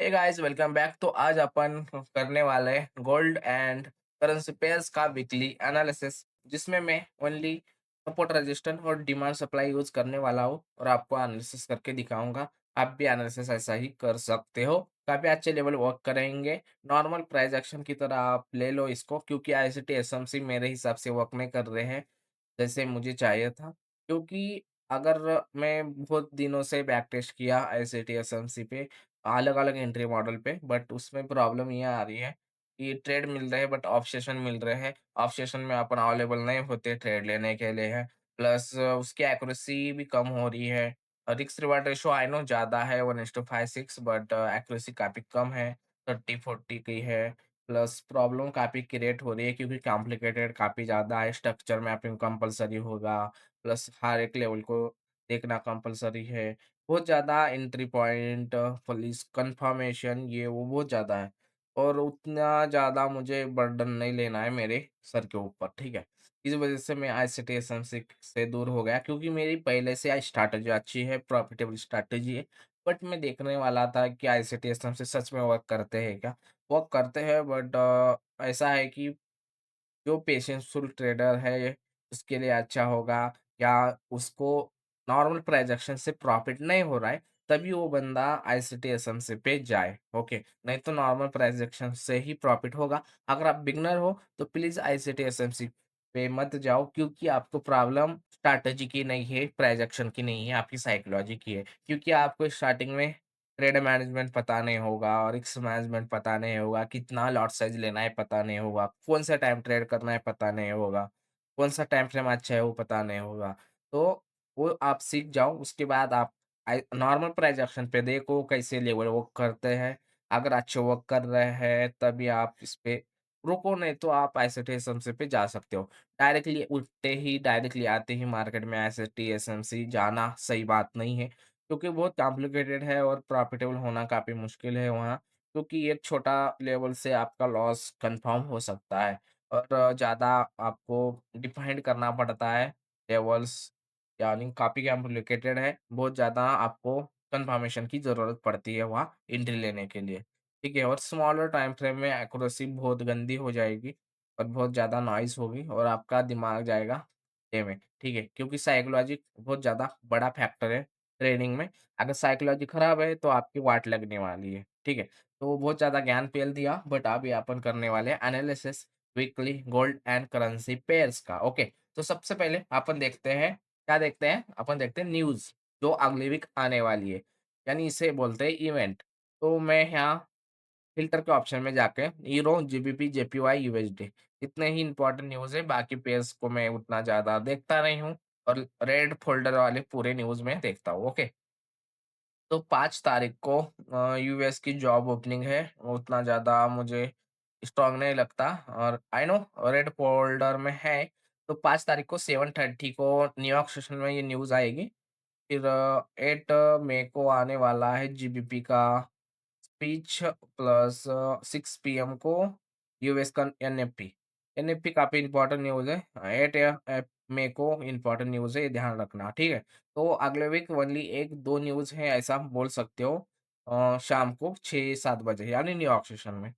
Hey guys welcome back. तो आज अपन करने वाले हैं गोल्ड एंड करेंसी पेयर्स का वीकली एनालिसिस, जिसमें मैं ओनली सपोर्ट रेजिस्टेंस और डिमांड सप्लाई यूज करने वाला हूँ और आपको एनालिसिस करके दिखाऊंगा। आप भी एनालिसिस ऐसा ही कर सकते हो। काफी अच्छे लेवल वर्क करेंगे। नॉर्मल प्राइस एक्शन की तरह आप ले लो इसको, क्योंकि आईसीटी एसएमसी मेरे हिसाब से वर्क नहीं कर रहे हैं जैसे मुझे चाहिए था। क्योंकि अगर मैं बहुत दिनों से बैक टेस्ट किया आईसीटी एसएमसी पे अलग-अलग एंट्री मॉडल पे, बट उसमें प्रॉब्लम ये आ रही है कि ट्रेड मिल रहे हैं बट ऑफ सेशन मिल रहे हैं। ऑफ सेशन में अपन अवेलेबल नहीं होते ट्रेड लेने के लिए है। प्लस उसकी एक्यूरेसी भी कम हो रही है। Risk reward ratio I know ज़्यादा है 1:56, बट एक्यूरेसी काफ़ी कम है, 30-40 की है। प्लस प्रॉब्लम काफ़ी क्रिएट हो रही है क्योंकि कॉम्प्लिकेटेड काफ़ी ज़्यादा है, स्ट्रक्चर मैपिंग कंपल्सरी होगा, प्लस हर एक लेवल को देखना कंपल्सरी है। बहुत ज़्यादा एंट्री पॉइंट, पुलिस कन्फर्मेशन ये वो बहुत ज़्यादा है और उतना ज़्यादा मुझे बर्डन नहीं लेना है मेरे सर के ऊपर, ठीक है? इस वज़ह से मैं आईसीटी एसएमसी से दूर हो गया क्योंकि मेरी पहले से स्ट्रैटेजी अच्छी है, प्रॉफिटेबल स्ट्रैटेजी है। बट मैं देखने वाला था कि आईसीटी एसएमसी सच में वर्क करते हैं क्या? वर्क करते हैं, बट ऐसा है कि जो पेशेंसफुल ट्रेडर है, उसके लिए अच्छा होगा, या उसको नॉर्मल ट्रांज़ैक्शन से प्रॉफ़िट नहीं हो रहा है, तभी वो बंदा आईसीटी एसएमसी पे जाए, ओके। नहीं तो नॉर्मल ट्रांज़ैक्शन से ही प्रॉफ़िट होगा। अगर आप बिगिनर हो, तो प्लीज़ आईसीटी एसएमसी पे मत जाओ, क्योंकि आपको प्रॉब्लम स्ट्रैटेजी की नहीं है, ट्रांज़ैक्शन की नहीं है, आपकी साइकोलॉजी की है। क्योंकि आपको स्टार्टिंग में ट्रेड मैनेजमेंट पता नहीं होगा और रिस्क मैनेजमेंट पता नहीं होगा, कितना लॉट साइज़ लेना है पता नहीं होगा, कौन-सा टाइम ट्रेड करना है पता नहीं होगा, कौन-सा टाइम फ्रेम अच्छा है वो पता नहीं होगा। तो वो आप सीख जाओ, उसके बाद आप नॉर्मल प्राइस एक्शन पे देखो कैसे लेवल वर्क करते हैं। अगर अच्छे वर्क कर रहे हैं तभी आप इस पे रुको, नहीं तो आप आईसीटी एसएमसी पे जा सकते हो। डायरेक्टली उठते ही, डायरेक्टली आते ही मार्केट में आईसीटी एसएमसी जाना सही बात नहीं है। क्योंकि बहुत कॉम्प्लिकेटेड है और प्रॉफिटेबल होना काफ़ी मुश्किल है वहाँ, क्योंकि एक छोटा लेवल से आपका लॉस कन्फर्म हो सकता है और ज़्यादा आपको डिफाइन करना पड़ता है लेवल्स, यानी काफ़ी कॉम्प्लिकेटेड है, बहुत ज़्यादा आपको कन्फर्मेशन की ज़रूरत पड़ती है वहाँ एंट्री लेने के लिए, ठीक है? और स्मॉलर टाइम फ्रेम में एक्यूरेसी बहुत गंदी हो जाएगी और बहुत ज़्यादा नॉइज़ होगी और आपका दिमाग जाएगा ये में, ठीक है? क्योंकि साइकोलॉजी बहुत ज़्यादा बड़ा फैक्टर है ट्रेडिंग में। अगर साइकोलॉजी खराब है तो आपकी वाट लगने वाली है, ठीक है? तो बहुत ज़्यादा ज्ञान पेल दिया, बट अभी अपन करने वाले हैं analysis weekly gold and currency pairs का, ओके। तो सबसे पहले अपन देखते हैं, क्या देखते हैं? अपन देखते हैं न्यूज़ जो अगली वीक आने वाली है, यानी इसे बोलते हैं इवेंट। तो मैं यहाँ फ़िल्टर के ऑप्शन में जाके यूरो, जीबीपी, जेपीवाई, यूएसडी इतने ही इम्पोर्टेंट न्यूज़ है, बाकी पेयर्स को मैं उतना ज़्यादा देखता नहीं हूँ और रेड फ़ोल्डर वाले पूरे न्यूज़ में देखता हूँ, ओके। तो 5 तारीख को यूएस की जॉब ओपनिंग है, उतना ज़्यादा मुझे स्ट्रॉन्ग नहीं लगता और आई नो रेड फ़ोल्डर में है, तो 5 तारीख को 7:30 को न्यूयॉर्क सेशन में ये न्यूज़ आएगी। फिर 8 मई को आने वाला है जीबीपी का स्पीच, प्लस 6 पीएम को यूएस का एनएफपी। एनएफपी काफ़ी इम्पोर्टेंट न्यूज़ है। 8 मई को इम्पोर्टेंट न्यूज़ है, ये ध्यान रखना, ठीक है? तो अगले वीक ओनली 1-2 न्यूज़ है ऐसा बोल सकते हो, शाम को 6-7 बजे यानी न्यूयॉर्क सेशन में।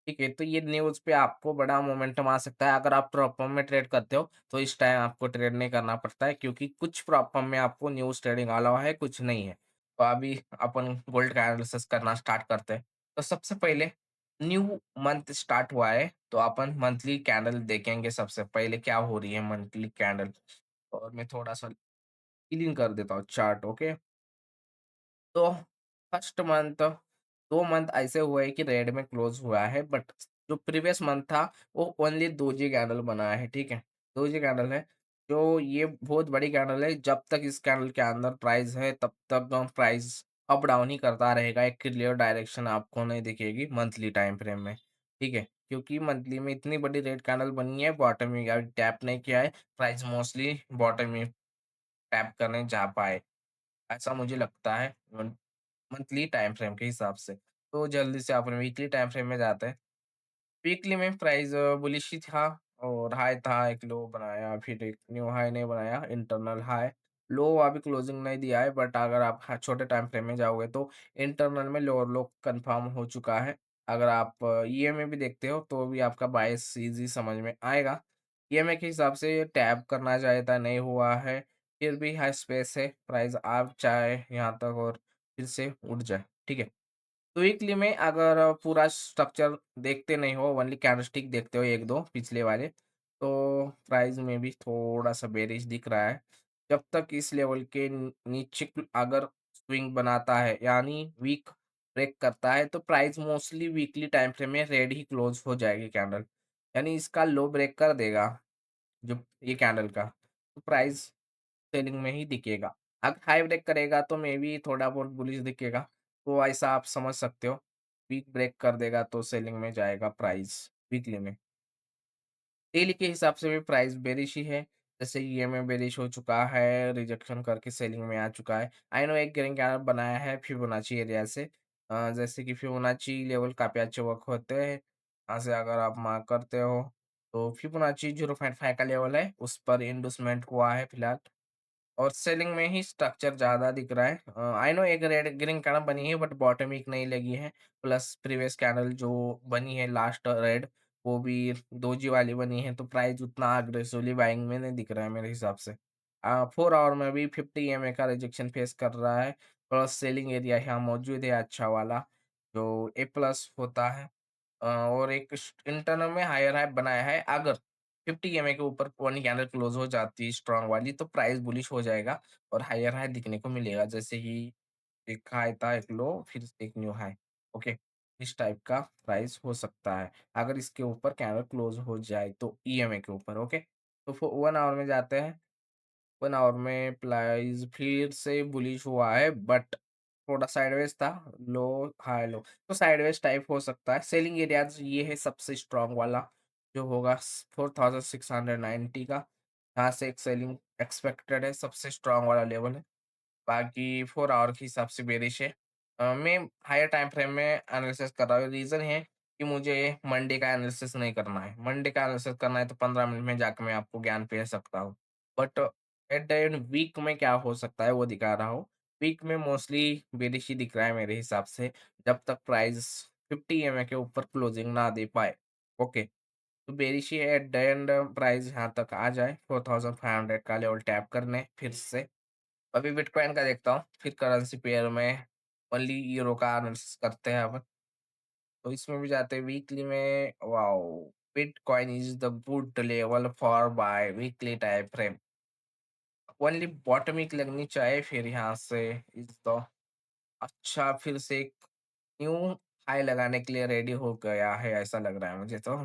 ठीक है, तो ये न्यूज़ पे आपको बड़ा मोमेंटम आ सकता है। अगर आप प्रॉप फॉर्म में ट्रेड करते हो, तो इस टाइम आपको ट्रेड नहीं करना पड़ता है, क्योंकि कुछ प्रॉप फॉर्म में आपको न्यूज़ ट्रेडिंग अलाउ है, कुछ नहीं है। तो अभी अपन गोल्ड का एनालिसिस करना स्टार्ट करते हैं। तो सबसे पहले न्यू मंथ स्टार्ट हुआ है, तो अपन मंथली कैंडल देखेंगे सबसे पहले क्या हो रही है मंथली कैंडल, और मैं थोड़ा-सा क्लीन कर देता हूँ चार्ट, ओके? तो फर्स्ट मंथ 2 मंथ ऐसे हुए कि रेड में क्लोज़ हुआ है, बट जो प्रीवियस मंथ था वो ओनली दोजी कैंडल बना है, ठीक है? दोजी कैंडल है, जो ये बहुत बड़ी कैंडल है, जब तक इस कैंडल के अंदर प्राइस है तब तक प्राइस अप डाउन ही करता रहेगा, एक क्लियर डायरेक्शन आपको नहीं दिखेगी मंथली टाइम फ्रेम में, ठीक है? क्योंकि मंथली में इतनी बड़ी रेड कैंडल बनी है, बॉटम में अभी टैप नहीं किया है, प्राइस मोस्टली बॉटम में टैप करने जा पाए, ऐसा मुझे लगता है। मंथली टाइम फ्रेम के हिसाब से। तो जल्दी से अपन वीकली टाइम फ्रेम में जाते हैं। वीकली में प्राइस बुलिश ही था और हाई था, एक लो बनाया, फिर एक न्यू हाई नहीं बनाया, इंटरनल हाई। लो अभी क्लोजिंग नहीं दिया है बट अगर आप हाँ, छोटे टाइम फ्रेम में जाओगे तो इंटरनल में लोअर लो कंफर्म हो चुका है। अगर आप ईएमए भी देखते हो तो भी आपका बायस ईज़ी समझ में आएगा। ईएमए के हिसाब से टैप करना चाहता नहीं हुआ है, फिर भी हाई स्पेस है, प्राइस आप चाहे यहाँ तक और फिर से उठ जाए, ठीक है? तो वीकली में अगर पूरा स्ट्रक्चर देखते नहीं हो, ओनली कैंडलस्टिक देखते हो 1-2 पिछले वाले, तो प्राइस में भी थोड़ा-सा बेयरिश दिख रहा है। जब तक इस लेवल के नीचे अगर स्विंग बनाता है, यानी वीक ब्रेक करता है, तो price mostly weekly time frame में रेड ही क्लोज़ हो जाएगी कैंडल। यानी इसका लो ब्रेक कर देगा, जो ये कैंडल का, तो प्राइस सेलिंग में ही दिखेगा। अगर हाई ब्रेक करेगा तो मेबी थोड़ा बहुत बुलिश दिखेगा, तो ऐसा आप समझ सकते हो। वीक ब्रेक कर देगा तो सेलिंग में जाएगा प्राइस वीकली में। डेली के हिसाब से भी प्राइस बेरिश ही है। जैसे ईएमए बेरिश हो चुका है, रिजेक्शन करके सेलिंग में आ चुका है। आई नो एक ग्रीन कैंडल बनाया है फिबोनाची एरिया से। जैसे कि फिबोनाची लेवल काफ़ी अच्छे वर्क होते हैं। यहाँ से अगर आप मार्क करते हो, तो फिबोनाची 0.5 का लेवल है, उस पर इंडूसमेंट हुआ है फिलहाल। और सेलिंग में ही स्ट्रक्चर ज़्यादा दिख रहा है। आई नो एक रेड ग्रीन कैंडल बनी है बट बॉटम वीक नहीं लगी है। प्लस प्रीवियस कैंडल जो बनी है लास्ट रेड, वो भी दोजी वाली बनी है, तो प्राइस उतना अग्रेसिवली बाइंग में नहीं दिख रहा है मेरे हिसाब से। 4 आवर में भी 50 ईएमए का रिजेक्शन फेस कर रहा है। प्लस सेलिंग एरिया यहाँ मौजूद है अच्छा वाला, जो ए प्लस होता है। और एक इंटरनल में हायर हाई बनाया है। अगर 50 ईएमए के ऊपर वन कैंडल क्लोज हो जाती है स्ट्रांग वाली, तो प्राइस बुलिश हो जाएगा और हायर हाई दिखने को मिलेगा। जैसे कि एक हाई था, एक लो, फिर एक न्यू हाई। ओके, इस टाइप का प्राइस हो सकता है अगर इसके ऊपर कैंडल क्लोज हो जाए तो ईएमए के ऊपर। ओके, तो 1 आवर में जाते हैं। 1 आवर में प्राइस फिर से बुलिश हुआ है बट थोड़ा साइडवेज था, लो हाई लो, तो साइडवेज टाइप हो सकता है। सेलिंग एरियाज ये है सबसे स्ट्रॉन्ग वाला, जो होगा 4690 का। यहाँ से एक सेलिंग एक्सपेक्टेड है, सबसे स्ट्रॉन्ग वाला लेवल है। बाकी 4 आवर के हिसाब से बेरिश है। मैं हायर टाइम फ्रेम में एनालिसिस कर रहा हूँ। रीज़न है कि मुझे मंडे का एनालिसिस नहीं करना है। मंडे का एनालिसिस करना है तो 15 मिनट में जाके मैं आपको ज्ञान दे सकता हूँ। But at the end week में क्या हो सकता है वो दिखा रहा हूँ। वीक में मोस्टली बेरिश ही दिख रहा है मेरे हिसाब से, जब तक प्राइस 50 ईएमए के ऊपर क्लोजिंग ना दे पाए। ओके, तो बेरिश ही है। एट द एंड प्राइस यहाँ तक आ जाए 4500 का लेवल टैप करने फिर से। अभी बिटकॉइन का देखता हूँ, फिर करेंसी पेयर में ओनली यूरो का एनालिसिस करते हैं अपन। तो इसमें भी जाते हैं वीकली में। Wow! Bitcoin is the good level for buy weekly time frame. Only बॉटमिक लगनी चाहिए, फिर यहाँ से इज़ द अच्छा फिर से एक न्यू हाई लगाने के लिए रेडी हो गया है, ऐसा लग रहा है मुझे तो।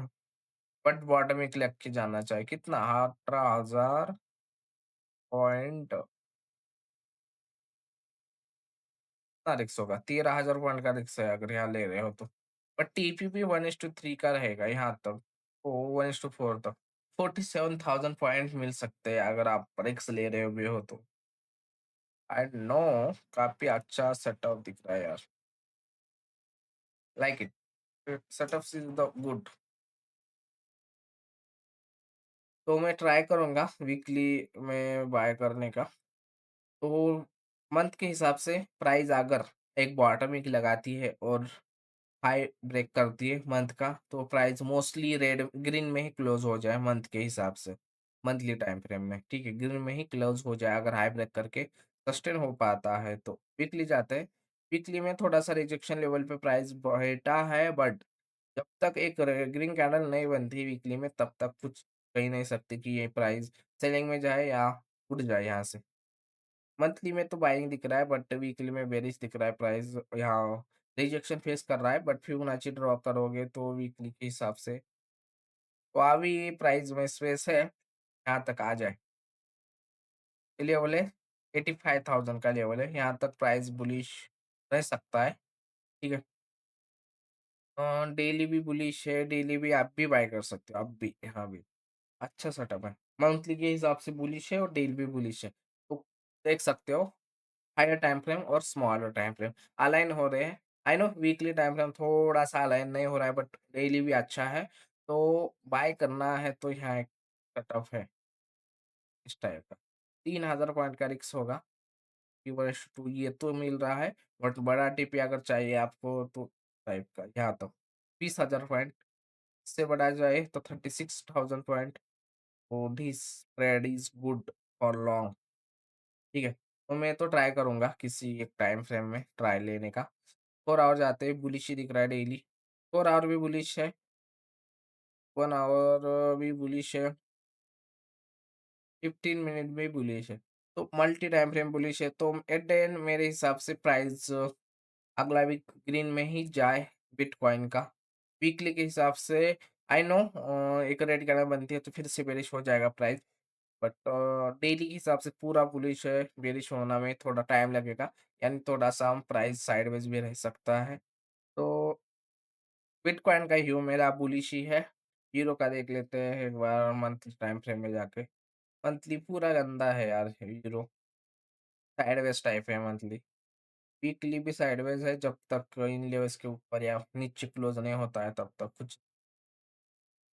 बट बॉटमिक लग के जाना चाहिए। कितना 18,000 पॉइंट, कितना रिस्क होगा? 13,000 पॉइंट का रिस्क है अगर यहाँ ले रहे हो तो। बट टीपीपी 1:3 का रहेगा यहाँ तक, ओ 1:4 तक। 47,000 पॉइंट मिल सकते हैं अगर आप रिस्क ले रहे हुए हो तो। आई नो, काफ़ी अच्छा सेटअप दिख रहा है यार, like it. Setups is the good. तो मैं ट्राई करूँगा वीकली में बाय करने का। तो मंथ के हिसाब से प्राइस अगर एक बॉटम एक लगाती है और हाई ब्रेक करती है मंथ का, तो प्राइस मोस्टली रेड ग्रीन में ही क्लोज हो जाए मंथ के हिसाब से, मंथली टाइम फ्रेम में, ठीक है? ग्रीन में ही क्लोज हो जाए अगर हाई ब्रेक करके सस्टेन हो पाता है तो। वीकली जाते हैं। वीकली में थोड़ा-सा रिजेक्शन लेवल पे प्राइस बैठा है बट जब तक एक ग्रीन कैंडल नहीं बनती वीकली में, तब तक कुछ कह नहीं सकते कि ये प्राइस सेलिंग में जाए या उठ जाए यहाँ से। मंथली में तो बाइंग दिख रहा है बट वीकली में बेरिश दिख रहा है। प्राइस यहाँ रिजेक्शन फेस कर रहा है बट फिबोनाची ड्रॉ करोगे तो वीकली के हिसाब से तो अभी प्राइस में स्पेस है, यहाँ तक आ जाए। ये लेवल है 85,000 का लेवल है, यहाँ तक प्राइस बुलिश रह सकता है, ठीक है? डेली भी बुलिश है, डेली भी आप भी बाय कर सकते हो, अब भी, यहाँ भी। अच्छा सेटअप है। मंथली के हिसाब से बुलिश है और डेली भी बुलिश है। तो देख सकते हो हायर टाइम फ्रेम और स्मॉलर टाइम फ्रेम अलाइन हो रहे हैं। I know weekly time frame थोड़ा-सा अलाइन नहीं हो रहा है बट डेली भी अच्छा है। तो बाय करना है तो यहाँ एक सेटअप है इस टाइप का। 3000 पॉइंट का रिस्क होगा। यूएस टू ये तो मिल रहा है, बट बड़ा टीपी अगर चाहिए आपको तो टाइप का यहाँ तो 20,000 पॉइंट, इससे बढ़ा जाए तो 36,000 पॉइंट। तो this trade is good for long, ठीक है? तो मैं तो ट्राई करूँगा किसी एक टाइम फ्रेम में ट्राई लेने का। 4 आवर जाते ही बुलिश ही दिख रहा है डेली। 4 आवर भी बुलिश है, 1 आवर भी बुलिश है, 15 मिनट भी बुलिश है। तो मल्टी टाइम फ्रेम बुलिश है, तो एट द एंड मेरे हिसाब से प्राइस अगला वीक ग्रीन में ही जाए बिटकॉइन का। वीकली के हिसाब से आई नो एक रेड कैंडल बनती है तो फिर से बेरिश हो जाएगा प्राइस, बट डेली के हिसाब से पूरा बुलिश है, बेरिश होना में थोड़ा टाइम लगेगा, यानी थोड़ा-सा हम प्राइस साइडवेज़ भी रह सकता है। तो बिटकॉइन का व्यू मेरा बुलिश ही है। यूरो का देख लेते हैं एक बार मंथली टाइम फ्रेम में जाके। मंथली पूरा गंदा है यार यूरो, साइडवेज़ टाइप है मंथली। वीकली भी साइडवेज़ है जब तक इन लेवल्स के ऊपर या नीचे क्लोज़ नहीं होता है तब तक कुछ।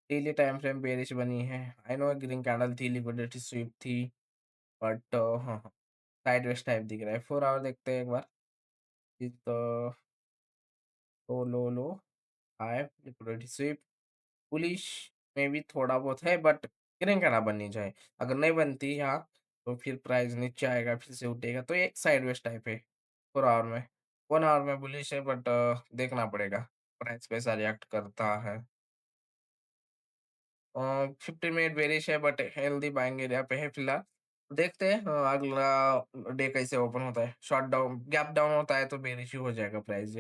डेली टाइम फ्रेम बेयरिश बनी है। आई नो ग्रीन कैंडल थी, लिक्विडिटी स्वीप थी, बट हाँ, हाँ, साइडवेज़ टाइप दिख रहा है। 4 आवर देखते हैं एक बार। ये तो लो, हाई लिक्विडिटी स्वीप, बुलिश में भी थोड़ा बहुत है, बट ग्रीन कैंडल बननी चाहिए। अगर नहीं बनती यहाँ, तो फिर प्राइस नीचे आएगा, फिर से उठेगा, तो ये एक साइडवेज़ टाइप है 4 आवर में। 1 आवर में बुलिश है, बट देखना पड़ेगा प्राइस कैसा रिएक्ट करता है। 15 मिनट बेरिश है, बट हेल्दी बाइंग एरिया पे है फिलहाल। देखते हैं अगला डे कैसे ओपन होता है। शॉर्ट डाउन गैप डाउन होता है तो बेरिश ही हो जाएगा प्राइस।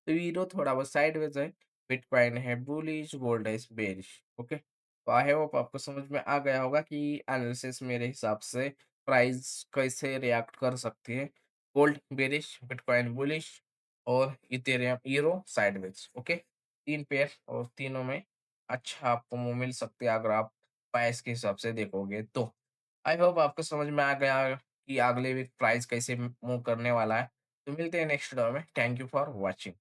तो यूरो थोड़ा बहुत साइडवेज है, बिटकॉइन है बुलिश, गोल्ड है बेरिश। ओके, तो आई होप आपको समझ में आ गया होगा कि एनालिसिस मेरे हिसाब से प्राइस कैसे रिएक्ट कर सकती है। गोल्ड बेरिश, बिटकॉइन बुलिश और Ethereum euro sideways. Okay, 3 pair और तीनों में अच्छा आपको मूव मिल सकती है अगर आप प्राइस के हिसाब से देखोगे तो। आई होप आपको समझ में आ गया कि अगले वीक प्राइस कैसे मूव करने वाला है। तो मिलते हैं नेक्स्ट वीडियो में। Thank you for watching.